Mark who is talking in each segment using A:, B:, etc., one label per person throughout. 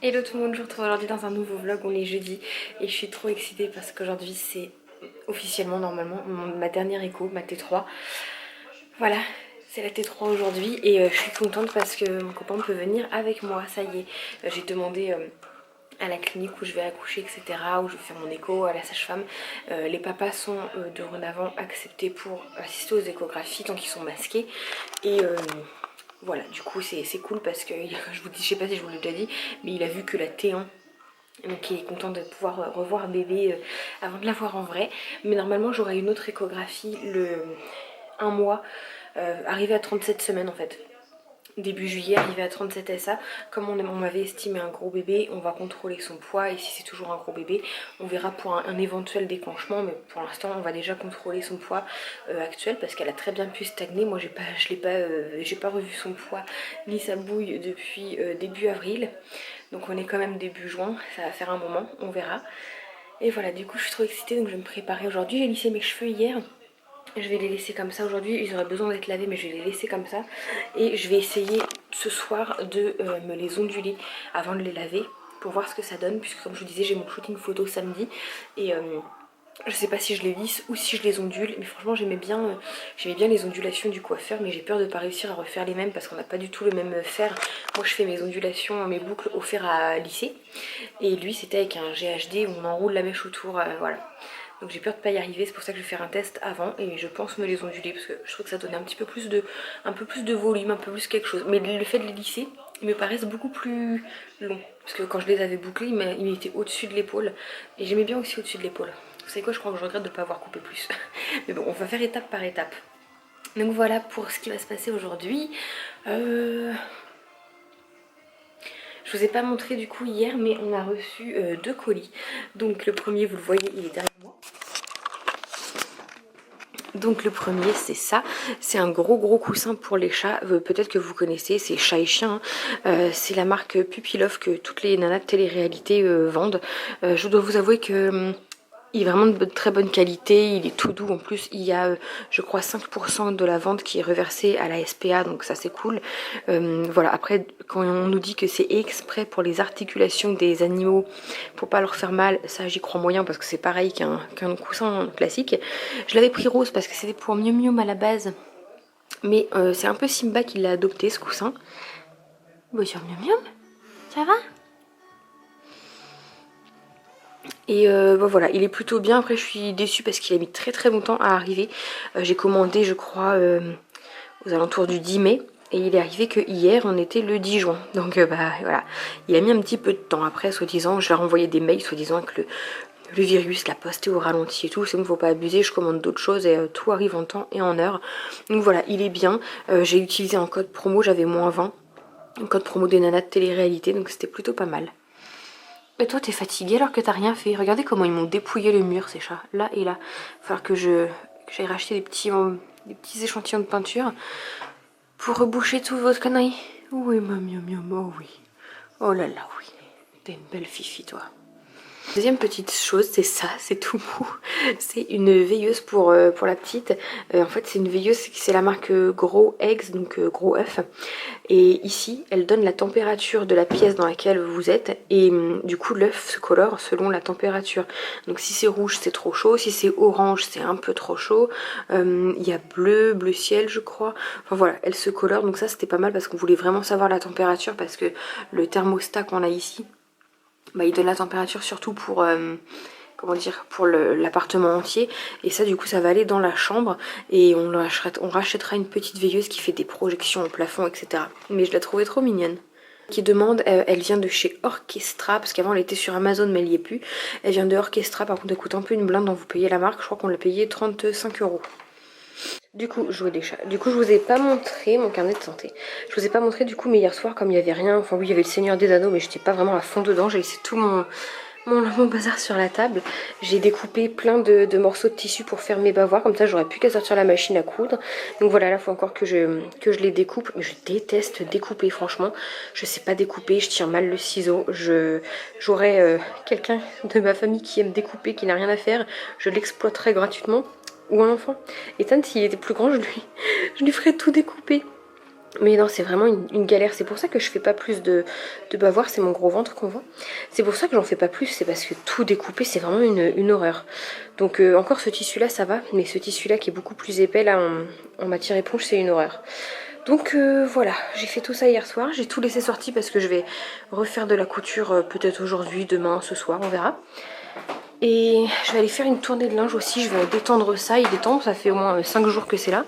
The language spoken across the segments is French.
A: Hello tout le monde, je vous retrouve aujourd'hui dans un nouveau vlog, on est jeudi et je suis trop excitée parce qu'aujourd'hui c'est officiellement normalement ma dernière écho, ma T3. Voilà, c'est la T3 aujourd'hui et je suis contente parce que mon copain peut venir avec moi, ça y est. J'ai demandé à la clinique où je vais accoucher, etc., où je vais faire mon écho, à la sage-femme. Les papas sont dorénavant acceptés pour assister aux échographies tant qu'ils sont masqués et... voilà, du coup c'est cool parce que je sais pas si je vous l'ai déjà dit, mais il a vu que la T1, donc il est content de pouvoir revoir bébé avant de la voir en vrai. Mais normalement j'aurai une autre échographie le 1 mois, arrivé à 37 semaines en fait. Début juillet, arrivé à 37 SA, comme on m'avait estimé un gros bébé, on va contrôler son poids et si c'est toujours un gros bébé, on verra pour un éventuel déclenchement, mais pour l'instant on va déjà contrôler son poids actuel parce qu'elle a très bien pu stagner. Moi j'ai pas revu son poids ni sa bouille depuis début avril, donc on est quand même début juin, ça va faire un moment, on verra. Et voilà, du coup je suis trop excitée, donc je vais me préparer aujourd'hui. J'ai lissé mes cheveux hier. Je vais les laisser comme ça aujourd'hui, ils auraient besoin d'être lavés mais je vais les laisser comme ça. Et je vais essayer ce soir de me les onduler avant de les laver pour voir ce que ça donne. Puisque comme je vous disais j'ai mon shooting photo samedi et je sais pas si je les lisse ou si je les ondule. Mais franchement j'aimais bien les ondulations du coiffeur, mais j'ai peur de pas réussir à refaire les mêmes parce qu'on n'a pas du tout le même fer. Moi je fais mes ondulations, mes boucles au fer à lisser. Et lui c'était avec un GHD où on enroule la mèche autour, voilà. Donc j'ai peur de pas y arriver, c'est pour ça que je vais faire un test avant et je pense me les onduler parce que je trouve que ça donnait un peu plus de volume, un peu plus quelque chose. Mais le fait de les lisser, ils me paraissent beaucoup plus longs. Parce que quand je les avais bouclés, ils étaient au-dessus de l'épaule. Et j'aimais bien aussi au-dessus de l'épaule. Vous savez quoi, je crois que je regrette de ne pas avoir coupé plus. Mais bon, on va faire étape par étape. Donc voilà pour ce qui va se passer aujourd'hui. Je vous ai pas montré du coup hier, mais on a reçu 2 colis. Donc le premier, vous le voyez, il est derrière moi. Donc le premier c'est ça, c'est un gros coussin pour les chats, peut-être que vous connaissez, c'est Chat et Chien, c'est la marque Pupilove que toutes les nanas de télé-réalité vendent. Je dois vous avouer que il est vraiment de très bonne qualité, il est tout doux en plus, il y a je crois 5% de la vente qui est reversée à la SPA, donc ça c'est cool. Voilà, après quand on nous dit que c'est exprès pour les articulations des animaux, pour pas leur faire mal, ça j'y crois moyen parce que c'est pareil qu'un coussin classique. Je l'avais pris rose parce que c'était pour Miu Miu à la base, mais c'est un peu Simba qui l'a adopté ce coussin. Bonjour Miu Miu, ça va? Et voilà, il est plutôt bien. Après je suis déçue parce qu'il a mis très longtemps à arriver. J'ai commandé je crois aux alentours du 10 mai. Et il est arrivé que hier on était le 10 juin. Donc bah voilà, il a mis un petit peu de temps. Après soi-disant, je leur ai envoyé des mails soi-disant que le virus l'a posté au ralenti et tout. C'est bon, faut pas abuser, je commande d'autres choses et tout arrive en temps et en heure. Donc voilà, il est bien. J'ai utilisé un code promo, j'avais -20. Un code promo des nanas de télé-réalité, donc c'était plutôt pas mal. Et toi t'es fatiguée alors que t'as rien fait. Regardez comment ils m'ont dépouillé le mur ces chats, là et là. Il va falloir que j'aille racheter des petits échantillons de peinture pour reboucher tout votre connerie. Oui mamie, oh oui. Oh là là oui. T'es une belle fifi toi. Deuxième petite chose, c'est ça, c'est tout mou. C'est une veilleuse pour la petite. En fait, c'est une veilleuse, c'est la marque Gros Eggs, donc Gros œuf. Et ici, elle donne la température de la pièce dans laquelle vous êtes. Et du coup, l'œuf se colore selon la température. Donc si c'est rouge, c'est trop chaud. Si c'est orange, c'est un peu trop chaud. Il y a bleu ciel, je crois. Enfin voilà, elle se colore. Donc ça, c'était pas mal parce qu'on voulait vraiment savoir la température. Parce que le thermostat qu'on a ici, bah, il donne la température surtout pour comment dire, pour l'appartement entier. Et ça du coup ça va aller dans la chambre et on rachètera une petite veilleuse qui fait des projections au plafond, etc. Mais je la trouvais trop mignonne. Qui demande, elle vient de chez Orchestra, parce qu'avant elle était sur Amazon mais elle y est plus. Elle vient de Orchestra, par contre elle coûte un peu une blinde quand vous payez la marque, je crois qu'on l'a payé 35 €. Du coup, jouer des chats. Du coup, je vous ai pas montré mon carnet de santé. Je vous ai pas montré du coup, mais hier soir, comme il y avait rien, enfin oui, il y avait le Seigneur des Anneaux, mais j'étais pas vraiment à fond dedans. J'ai laissé tout mon bazar sur la table. J'ai découpé plein de morceaux de tissu pour faire mes bavoirs, comme ça j'aurais plus qu'à sortir la machine à coudre. Donc voilà, là il faut encore que je les découpe. Mais je déteste découper, franchement. Je sais pas découper, je tiens mal le ciseau. J'aurais quelqu'un de ma famille qui aime découper, qui n'a rien à faire. Je l'exploiterais gratuitement. Ou un enfant. Ethan, s'il était plus grand, je lui ferais tout découper. Mais non, c'est vraiment une galère. C'est pour ça que je fais pas plus de bavoir. C'est mon gros ventre qu'on voit. C'est pour ça que j'en fais pas plus. C'est parce que tout découper, c'est vraiment une horreur. Donc encore ce tissu-là, ça va. Mais ce tissu-là qui est beaucoup plus épais, là, en matière éponge, c'est une horreur. Donc voilà, j'ai fait tout ça hier soir. J'ai tout laissé sorti parce que je vais refaire de la couture peut-être aujourd'hui, demain, ce soir, on verra. Et je vais aller faire une tournée de linge aussi, je vais détendre ça, il détend, ça fait au moins 5 jours que c'est là.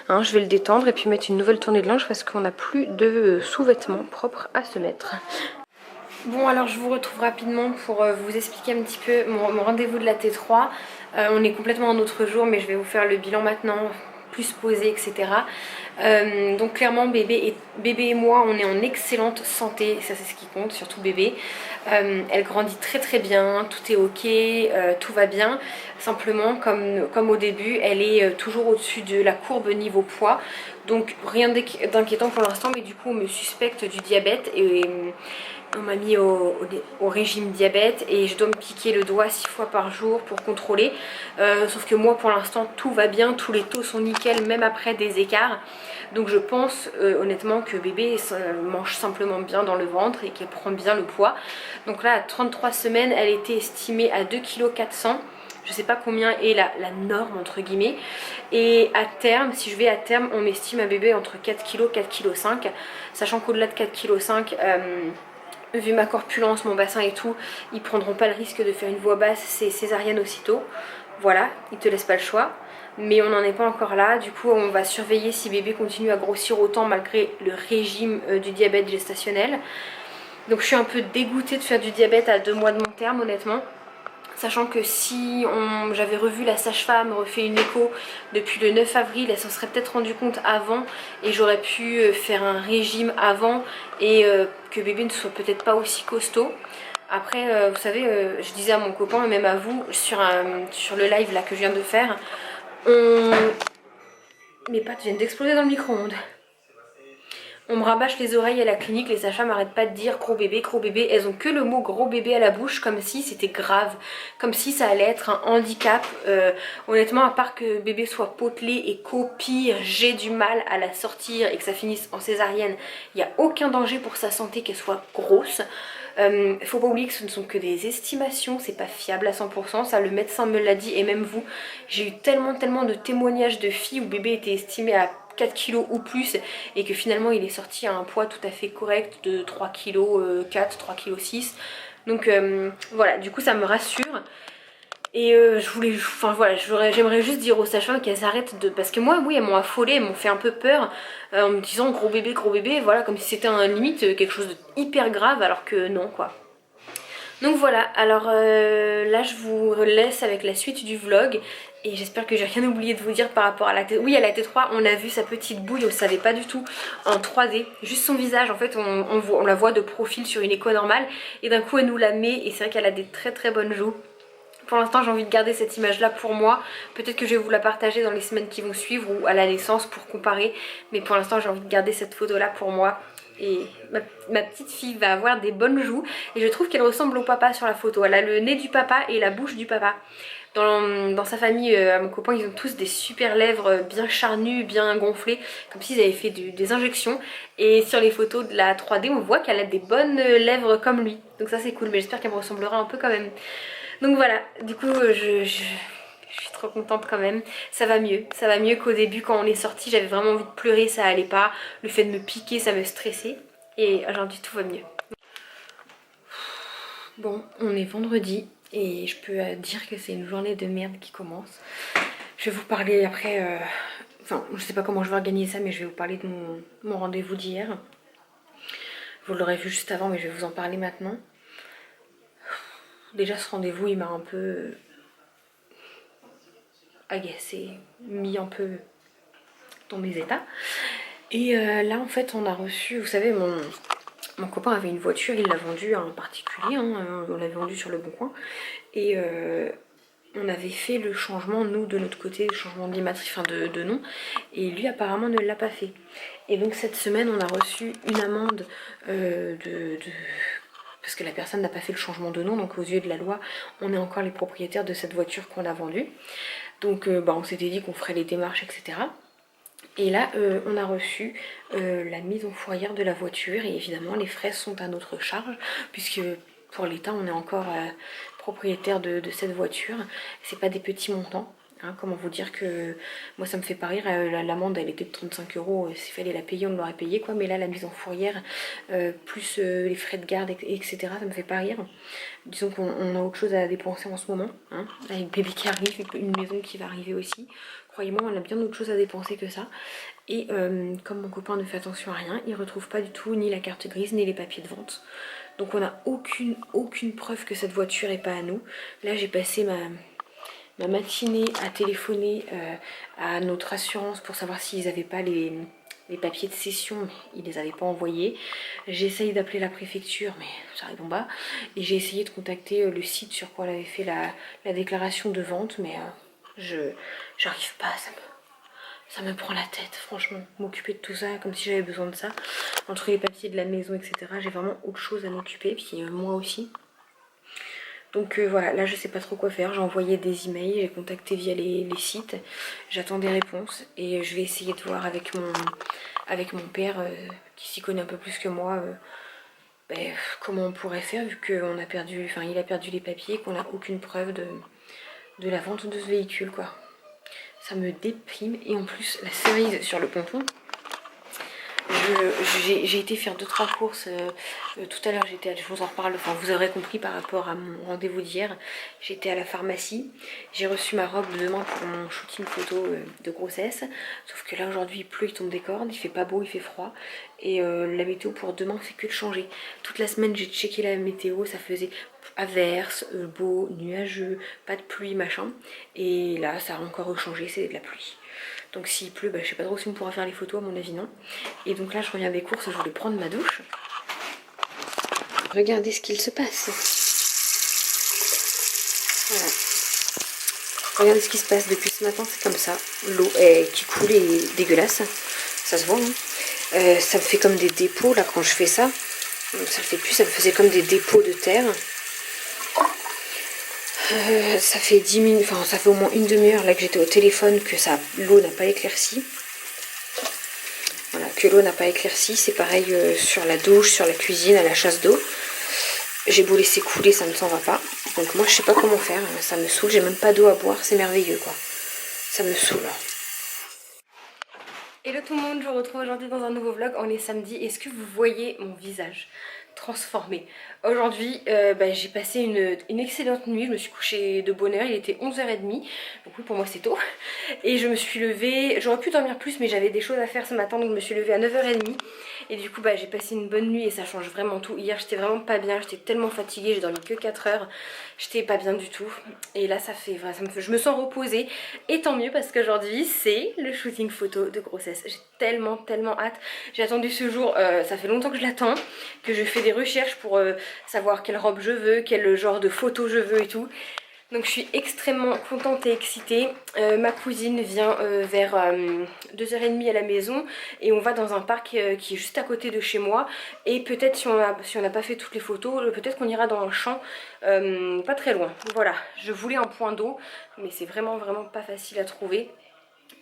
A: Hein, je vais le détendre et puis mettre une nouvelle tournée de linge parce qu'on n'a plus de sous-vêtements propres à se mettre. Bon, alors je vous retrouve rapidement pour vous expliquer un petit peu mon rendez-vous de la T3. On est complètement un autre jour, mais je vais vous faire le bilan maintenant, plus posé, etc. Donc clairement bébé et moi on est en excellente santé, ça c'est ce qui compte, surtout bébé. Elle grandit très très bien, tout est ok, tout va bien. Simplement comme au début elle est toujours au-dessus de la courbe niveau poids. Donc rien d'inquiétant pour l'instant, mais du coup on me suspecte du diabète et on m'a mis au régime diabète et je dois me piquer le doigt 6 fois par jour pour contrôler. Sauf que moi pour l'instant tout va bien, tous les taux sont nickel même après des écarts. Donc je pense honnêtement que bébé mange simplement bien dans le ventre et qu'elle prend bien le poids. Donc là à 33 semaines elle était estimée à 2,4 kg. Je sais pas combien est la norme entre guillemets. Et à terme, si je vais à terme, on m'estime un bébé entre 4 kg, 4,5 kg. Sachant qu'au-delà de 4,5 kg, vu ma corpulence, mon bassin et tout, ils prendront pas le risque de faire une voix basse, c'est césarienne aussitôt. Voilà, ils te laissent pas le choix. Mais on n'en est pas encore là, du coup on va surveiller si bébé continue à grossir autant malgré le régime du diabète gestationnel. Donc je suis un peu dégoûtée de faire du diabète à 2 mois de mon terme honnêtement. Sachant que si j'avais revu la sage-femme, refait une écho depuis le 9 avril, elle s'en serait peut-être rendu compte avant et j'aurais pu faire un régime avant et que bébé ne soit peut-être pas aussi costaud. Après, vous savez, je disais à mon copain et même à vous sur le live là que je viens de faire, mes pattes viennent d'exploser dans le micro-ondes. On me rabâche les oreilles à la clinique, les sages-femmes n'arrêtent pas de dire gros bébé, elles ont que le mot gros bébé à la bouche comme si c'était grave, comme si ça allait être un handicap. Honnêtement, à part que bébé soit potelé et qu'au pire j'ai du mal à la sortir et que ça finisse en césarienne, il n'y a aucun danger pour sa santé qu'elle soit grosse. Faut pas oublier que ce ne sont que des estimations, c'est pas fiable à 100%, ça le médecin me l'a dit et même vous. J'ai eu tellement de témoignages de filles où bébé était estimé à 4 kilos ou plus et que finalement il est sorti à un poids tout à fait correct de 3 kg 4, 3 kg 6. Donc voilà, du coup ça me rassure. Et j'aimerais juste dire aux sages-femmes qu'elles arrêtent de... Parce que moi, oui, elles m'ont affolée, elles m'ont fait un peu peur en me disant gros bébé, voilà, comme si c'était un limite quelque chose de hyper grave alors que non quoi. Donc voilà, alors là je vous laisse avec la suite du vlog et j'espère que j'ai rien oublié de vous dire par rapport à la T3. Oui, à la T3 on a vu sa petite bouille, on ne savait pas du tout en 3D, juste son visage en fait on la voit de profil sur une écho normale et d'un coup elle nous la met et c'est vrai qu'elle a des très bonnes joues. Pour l'instant j'ai envie de garder cette image là pour moi, peut-être que je vais vous la partager dans les semaines qui vont suivre ou à la naissance pour comparer, mais pour l'instant j'ai envie de garder cette photo là pour moi. Et ma petite fille va avoir des bonnes joues et je trouve qu'elle ressemble au papa sur la photo. Elle a le nez du papa et la bouche du papa. Dans sa famille, mon copain, ils ont tous des super lèvres bien charnues, bien gonflées, comme s'ils avaient fait des injections. Et sur les photos de la 3D, on voit qu'elle a des bonnes lèvres comme lui. Donc ça c'est cool, mais j'espère qu'elle me ressemblera un peu quand même. Donc voilà, du coup je suis trop contente quand même, ça va mieux qu'au début quand on est sorti, j'avais vraiment envie de pleurer, ça allait pas, le fait de me piquer ça me stressait et aujourd'hui tout va mieux. Bon, on est vendredi et je peux dire que c'est une journée de merde qui commence. Je vais vous parler après, enfin je sais pas comment je vais organiser ça mais je vais vous parler de mon rendez-vous d'hier. Vous l'aurez vu juste avant mais je vais vous en parler maintenant. Déjà ce rendez-vous il m'a un peu agacée, mis un peu dans mes états. Et là en fait on a reçu, vous savez mon copain avait une voiture, il l'a vendue à un particulier, hein, on l'avait vendue sur le bon coin. Et on avait fait le changement, nous de notre côté, le changement d'immatriculation, enfin de nom. Et lui apparemment ne l'a pas fait. Et donc cette semaine on a reçu une amende parce que la personne n'a pas fait le changement de nom, donc aux yeux de la loi, on est encore les propriétaires de cette voiture qu'on a vendue. Donc on s'était dit qu'on ferait les démarches, etc. Et là on a reçu la mise en fourrière de la voiture et évidemment les frais sont à notre charge puisque pour l'État on est encore propriétaire de cette voiture. C'est pas des petits montants. Hein, comment vous dire que moi ça me fait pas rire, l'amende elle était de 35 euros, s'il fallait la payer on l'aurait payé quoi, mais là la mise en fourrière plus les frais de garde etc ça me fait pas rire. Disons qu'on a autre chose à dépenser en ce moment, hein, avec bébé qui arrive, une maison qui va arriver aussi. Croyez-moi on a bien d'autres choses à dépenser que ça. Et comme mon copain ne fait attention à rien, il retrouve pas du tout ni la carte grise ni les papiers de vente. Donc on n'a aucune preuve que cette voiture est pas à nous. Là j'ai passé ma matinée à téléphoner à notre assurance pour savoir s'ils n'avaient pas les papiers de cession, mais ils les avaient pas envoyés. J'ai essayé d'appeler la préfecture, mais ça répond pas. Et j'ai essayé de contacter le site sur quoi elle avait fait la déclaration de vente, mais j'arrive pas, ça me prend la tête, franchement, m'occuper de tout ça, comme si j'avais besoin de ça. Entre les papiers de la maison, etc., j'ai vraiment autre chose à m'occuper, puis moi aussi. Donc voilà, là je sais pas trop quoi faire, j'ai envoyé des emails, j'ai contacté via les sites, j'attends des réponses et je vais essayer de voir avec mon père qui s'y connaît un peu plus que moi comment on pourrait faire vu qu'on a perdu, enfin il a perdu les papiers, qu'on n'a aucune preuve de la vente de ce véhicule quoi. Ça me déprime et en plus la cerise sur le ponton. J'ai été faire 2-3 courses tout à l'heure, je vous en reparle, enfin vous aurez compris par rapport à mon rendez-vous d'hier. J'étais à la pharmacie, j'ai reçu ma robe de demain pour mon shooting photo de grossesse. Sauf que là aujourd'hui il pleut, il tombe des cordes, il fait pas beau, il fait froid. Et la météo pour demain fait que de changer. Toute la semaine j'ai checké la météo, ça faisait averse, beau, nuageux, pas de pluie, machin. Et là ça a encore changé, c'est de la pluie. Donc s'il pleut, je sais pas trop si on pourra faire les photos, à mon avis non. Et donc là je reviens des courses, je voulais prendre ma douche. Regardez ce qu'il se passe. Voilà. Regardez ce qui se passe depuis ce matin, c'est comme ça. L'eau qui coule est dégueulasse, ça se voit. Hein. Ça me fait comme des dépôts là quand je fais ça. Ça le fait plus, ça me faisait comme des dépôts de terre. Ça fait 10 minutes, enfin ça fait au moins une demi-heure là que j'étais au téléphone que l'eau n'a pas éclairci. Voilà, que l'eau n'a pas éclairci. C'est pareil sur la douche, sur la cuisine, à la chasse d'eau. J'ai beau laisser couler, ça ne s'en va pas. Donc moi je sais pas comment faire, ça me saoule, j'ai même pas d'eau à boire, c'est merveilleux quoi. Ça me saoule. Hello tout le monde, je vous retrouve aujourd'hui dans un nouveau vlog. On est samedi, est-ce que vous voyez mon visage transformé? Aujourd'hui j'ai passé une excellente nuit, je me suis couchée de bonne heure, il était 11h30, donc oui pour moi c'est tôt. Et je me suis levée, j'aurais pu dormir plus mais j'avais des choses à faire ce matin donc je me suis levée à 9h30. Et du coup j'ai passé une bonne nuit et ça change vraiment tout. Hier j'étais vraiment pas bien, j'étais tellement fatiguée, j'ai dormi que 4 heures, j'étais pas bien du tout. Et là je me sens reposée et tant mieux parce qu'aujourd'hui c'est le shooting photo de grossesse. J'ai tellement hâte, j'ai attendu ce jour, ça fait longtemps que je l'attends, que je fais des recherches pour savoir quelle robe je veux, quel genre de photo je veux et tout. Donc je suis extrêmement contente et excitée. Ma cousine vient vers 2h30 à la maison et on va dans un parc qui est juste à côté de chez moi. Et peut-être si on n'a pas fait toutes les photos, peut-être qu'on ira dans un champ pas très loin. Voilà, je voulais un point d'eau mais c'est vraiment pas facile à trouver.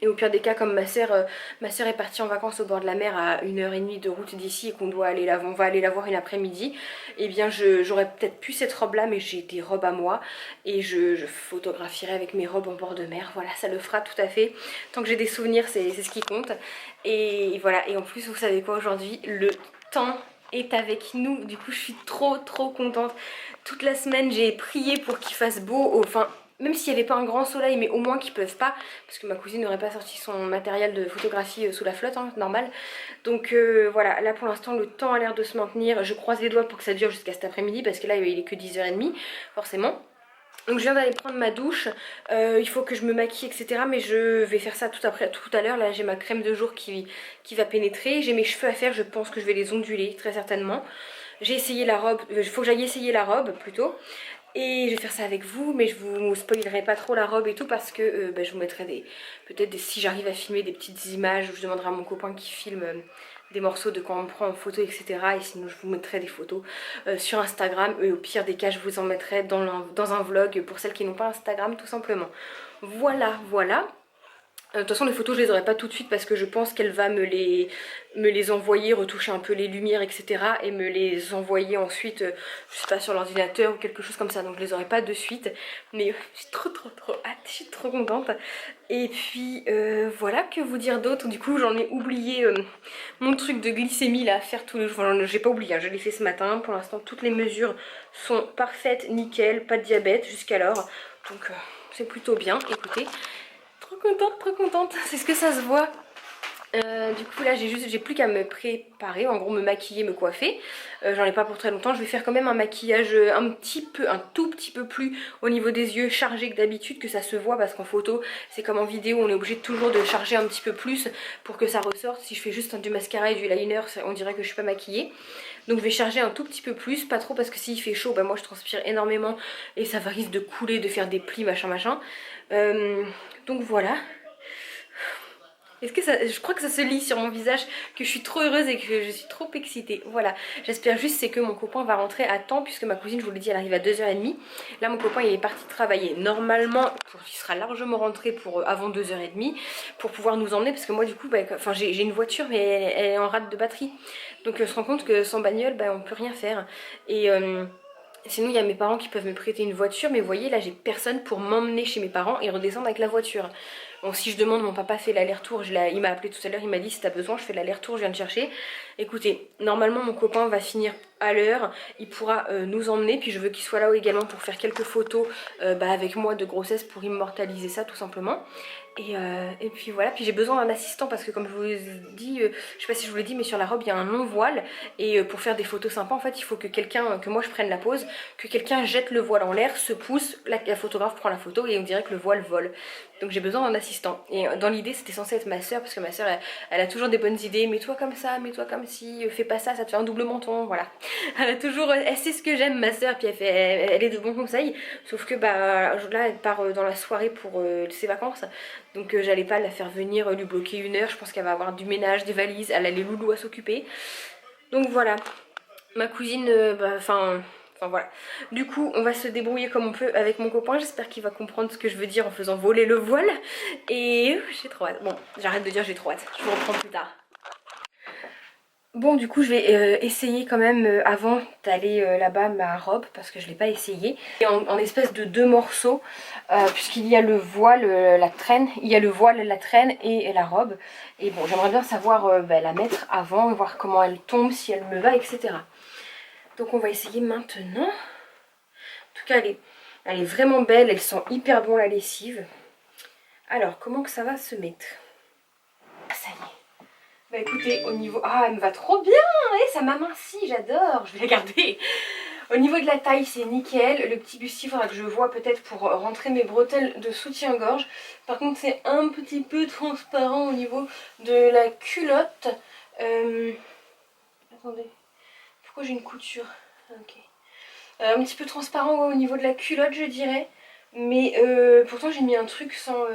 A: Et au pire des cas, comme ma soeur est partie en vacances au bord de la mer à 1h30 de route d'ici et qu'on doit aller on va aller la voir une après-midi, et bien j'aurais peut-être pu cette robe là, mais j'ai des robes à moi et je photographierai avec mes robes en bord de mer. Voilà, ça le fera tout à fait. Tant que j'ai des souvenirs, c'est ce qui compte. Et voilà, et en plus vous savez quoi, aujourd'hui le temps est avec nous, du coup je suis trop contente. Toute la semaine j'ai prié pour qu'il fasse beau, enfin même s'il n'y avait pas un grand soleil, mais au moins qu'ils peuvent pas, parce que ma cousine n'aurait pas sorti son matériel de photographie sous la flotte, hein, normal. Donc voilà, là pour l'instant le temps a l'air de se maintenir. Je croise les doigts pour que ça dure jusqu'à cet après-midi, parce que là il est que 10h30, forcément. Donc je viens d'aller prendre ma douche, il faut que je me maquille etc, mais je vais faire ça tout à l'heure. Là j'ai ma crème de jour qui va pénétrer, j'ai mes cheveux à faire, je pense que je vais les onduler très certainement. J'ai essayé la robe, il faut que j'aille essayer la robe plutôt. Et je vais faire ça avec vous, mais je vous spoilerai pas trop la robe et tout parce que je vous mettrai peut-être si j'arrive à filmer des petites images, je demanderai à mon copain qui filme des morceaux de quand on me prend en photo etc. Et sinon je vous mettrai des photos sur Instagram et au pire des cas je vous en mettrai dans un vlog pour celles qui n'ont pas Instagram tout simplement. Voilà. De toute façon les photos je les aurai pas tout de suite parce que je pense qu'elle va me les envoyer, retoucher un peu les lumières etc. et me les envoyer ensuite, je sais pas, sur l'ordinateur ou quelque chose comme ça, donc je les aurai pas de suite. Mais j'ai trop hâte, je suis trop contente. Et puis voilà, que vous dire d'autre. Du coup j'en ai oublié mon truc de glycémie là à faire tous les jours. Enfin, j'ai pas oublié, hein, je l'ai fait ce matin. Pour l'instant toutes les mesures sont parfaites, nickel, pas de diabète jusqu'alors. Donc c'est plutôt bien, écoutez. Trop contente, c'est ce que ça se voit. Du coup là j'ai plus qu'à me préparer, en gros me maquiller, me coiffer. J'en ai pas pour très longtemps, je vais faire quand même un maquillage un tout petit peu plus au niveau des yeux chargé que d'habitude, que ça se voit, parce qu'en photo c'est comme en vidéo, on est obligé toujours de charger un petit peu plus pour que ça ressorte. Si je fais juste du mascara et du liner, on dirait que je suis pas maquillée. Donc je vais charger un tout petit peu plus, pas trop parce que s'il fait chaud, bah moi je transpire énormément et ça va risque de couler, de faire des plis machin. Donc voilà. Est-ce que ça, je crois que ça se lit sur mon visage que je suis trop heureuse et que je suis trop excitée. Voilà, j'espère juste c'est que mon copain va rentrer à temps, puisque ma cousine, je vous l'ai dit, elle arrive à 2h30. Là mon copain il est parti travailler. Normalement il sera largement rentré pour avant 2h30 pour pouvoir nous emmener, parce que moi du coup bah, enfin, j'ai une voiture mais elle est en rate de batterie. Donc on se rend compte que sans bagnole bah, on peut rien faire. Et sinon il y a mes parents qui peuvent me prêter une voiture, mais vous voyez là j'ai personne pour m'emmener chez mes parents et redescendre avec la voiture. Bon, si je demande, mon papa fait l'aller-retour, il m'a appelé tout à l'heure, il m'a dit si t'as besoin je fais l'aller-retour, je viens te chercher. Écoutez, normalement mon copain va finir à l'heure, il pourra nous emmener, puis je veux qu'il soit là également pour faire quelques photos avec moi de grossesse, pour immortaliser ça tout simplement. Et puis voilà, puis j'ai besoin d'un assistant parce que comme je vous ai dit, je sais pas si je vous l'ai dit, mais sur la robe il y a un long voile, et pour faire des photos sympas en fait il faut que quelqu'un, que moi je prenne la pose, que quelqu'un jette le voile en l'air, se pousse, la photographe prend la photo et on dirait que le voile vole. Donc j'ai besoin d'un assistant. Et dans l'idée c'était censé être ma soeur, parce que ma soeur elle a toujours des bonnes idées, mets-toi comme ça, mets-toi comme ci, fais pas ça, ça te fait un double menton, voilà. Elle a toujours, elle sait ce que j'aime ma soeur, puis elle est de bons conseils, sauf que bah là elle part dans la soirée pour ses vacances. Donc j'allais pas la faire venir, lui bloquer 1 heure, je pense qu'elle va avoir du ménage, des valises, elle a les loulous à s'occuper. Donc voilà, ma cousine, enfin voilà. Du coup on va se débrouiller comme on peut avec mon copain, j'espère qu'il va comprendre ce que je veux dire en faisant voler le voile. Et j'ai trop hâte, bon j'arrête de dire j'ai trop hâte, je vous reprends plus tard. Bon du coup je vais essayer quand même avant d'aller là-bas ma robe, parce que je l'ai pas essayé. Et en espèce de 2 morceaux, puisqu'il y a le voile, la traîne, il y a le voile, la traîne et la robe. Et bon j'aimerais bien savoir la mettre avant, voir comment elle tombe, si elle me va, etc. Donc on va essayer maintenant. En tout cas elle est vraiment belle, elle sent hyper bon la lessive. Alors comment que ça va se mettre? Ah ça y est. Bah écoutez, au niveau... Ah, elle me va trop bien, ça m'amincit, j'adore, je vais la garder. Au niveau de la taille, c'est nickel. Le petit bustier, il faudra que je vois peut-être pour rentrer mes bretelles de soutien-gorge. Par contre, c'est un petit peu transparent au niveau de la culotte. Attendez, pourquoi j'ai une couture? Ok. Un petit peu transparent ouais, au niveau de la culotte, je dirais. Mais pourtant, j'ai mis un truc sans...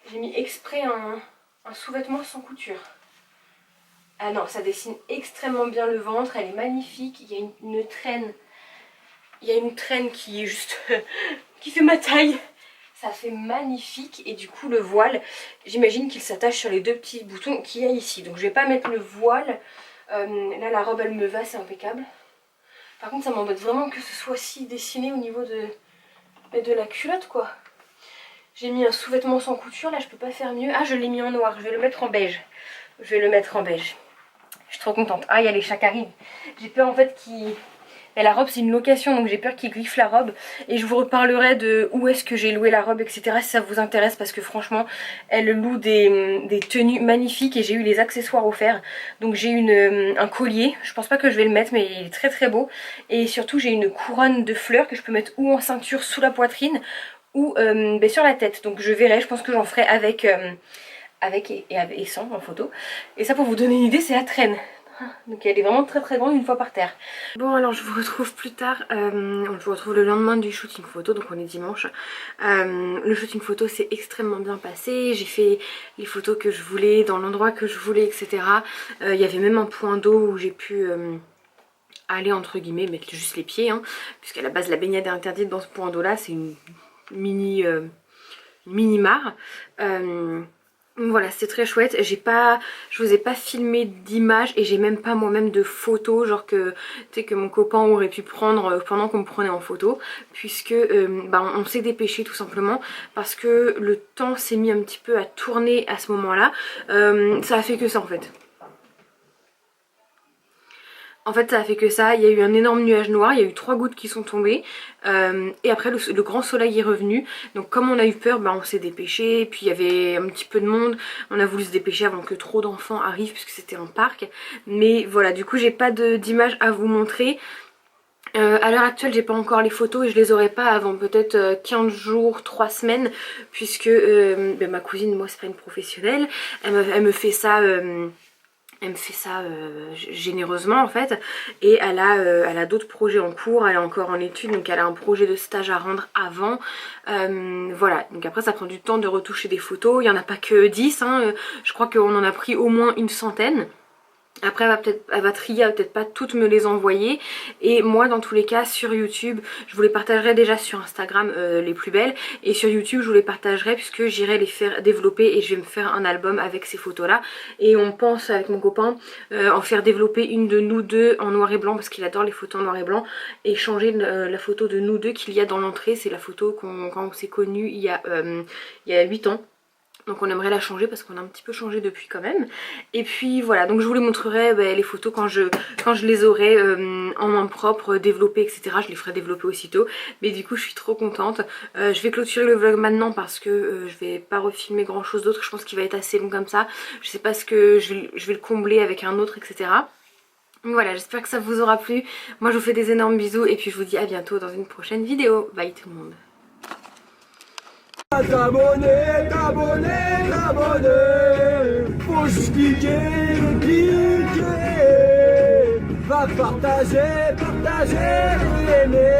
A: J'ai mis exprès un sous-vêtement sans couture. Ah non, ça dessine extrêmement bien le ventre, elle est magnifique. Il y a une traîne. Il y a une traîne qui est juste... qui fait ma taille. Ça fait magnifique. Et du coup, le voile, j'imagine qu'il s'attache sur les 2 petits boutons qu'il y a ici. Donc je vais pas mettre le voile. Là, la robe, elle me va, c'est impeccable. Par contre, ça m'embête vraiment que ce soit si dessiné au niveau de la culotte, quoi. J'ai mis un sous-vêtement sans couture, là, je peux pas faire mieux. Ah, je l'ai mis en noir, je vais le mettre en beige. Je vais le mettre en beige. Je suis trop contente. Ah, il y a les chats qui arrivent. J'ai peur en fait qu'ils... Et la robe c'est une location, donc j'ai peur qu'ils griffent la robe. Et je vous reparlerai de où est-ce que j'ai loué la robe, etc. si ça vous intéresse, parce que franchement elle loue des tenues magnifiques et j'ai eu les accessoires offerts. Donc j'ai un collier, je pense pas que je vais le mettre mais il est très très beau. Et surtout j'ai une couronne de fleurs que je peux mettre ou en ceinture sous la poitrine ou sur la tête. Donc je verrai, je pense que j'en ferai avec et sans en photo. Et ça, pour vous donner une idée, c'est la traîne. Donc elle est vraiment très très grande une fois par terre. Bon alors je vous retrouve plus tard, je vous retrouve le lendemain du shooting photo, donc on est dimanche. Le shooting photo s'est extrêmement bien passé, j'ai fait les photos que je voulais, dans l'endroit que je voulais, etc. Il y avait même un point d'eau où j'ai pu aller entre guillemets, mettre juste les pieds, hein, puisqu'à la base la baignade est interdite dans ce point d'eau là, c'est une mini... mini-mare. Voilà, c'était très chouette. Je vous ai pas filmé d'images et j'ai même pas moi-même de photos, genre que mon copain aurait pu prendre pendant qu'on me prenait en photo, puisque on s'est dépêché tout simplement parce que le temps s'est mis un petit peu à tourner à ce moment-là. Ça a fait que ça en fait. En fait ça a fait que ça, il y a eu un énorme nuage noir, il y a eu 3 gouttes qui sont tombées et après le grand soleil est revenu. Donc comme on a eu peur, on s'est dépêché, puis il y avait un petit peu de monde, on a voulu se dépêcher avant que trop d'enfants arrivent puisque c'était un parc. Mais voilà, du coup j'ai pas d'images à vous montrer. À l'heure actuelle j'ai pas encore les photos et je les aurai pas avant peut-être 15 jours, 3 semaines, puisque ma cousine, moi c'est pas une professionnelle, elle me fait ça... Elle me fait ça généreusement en fait, et elle a d'autres projets en cours, elle est encore en études, donc elle a un projet de stage à rendre avant. Voilà, donc après ça prend du temps de retoucher des photos, il n'y en a pas que 10, hein, je crois qu'on en a pris au moins une centaine. Après elle va trier, elle va peut-être pas toutes me les envoyer, et moi dans tous les cas sur YouTube je vous les partagerai déjà sur Instagram les plus belles, et sur YouTube je vous les partagerai puisque j'irai les faire développer et je vais me faire un album avec ces photos là. Et on pense avec mon copain en faire développer une de nous deux en noir et blanc parce qu'il adore les photos en noir et blanc, et changer la photo de nous deux qu'il y a dans l'entrée. C'est la photo quand on s'est connus il y a 8 ans. Donc on aimerait la changer parce qu'on a un petit peu changé depuis quand même. Et puis voilà, donc je vous les montrerai les photos quand je les aurai en main propre, développées, etc. Je les ferai développer aussitôt. Mais du coup je suis trop contente. Je vais clôturer le vlog maintenant parce que je vais pas refilmer grand chose d'autre. Je pense qu'il va être assez long comme ça. Je sais pas ce que je vais le combler avec un autre, etc. Donc voilà, j'espère que ça vous aura plu. Moi je vous fais des énormes bisous et puis je vous dis à bientôt dans une prochaine vidéo. Bye tout le monde.
B: T'abonner, faut juste cliquer, va partager, aimer.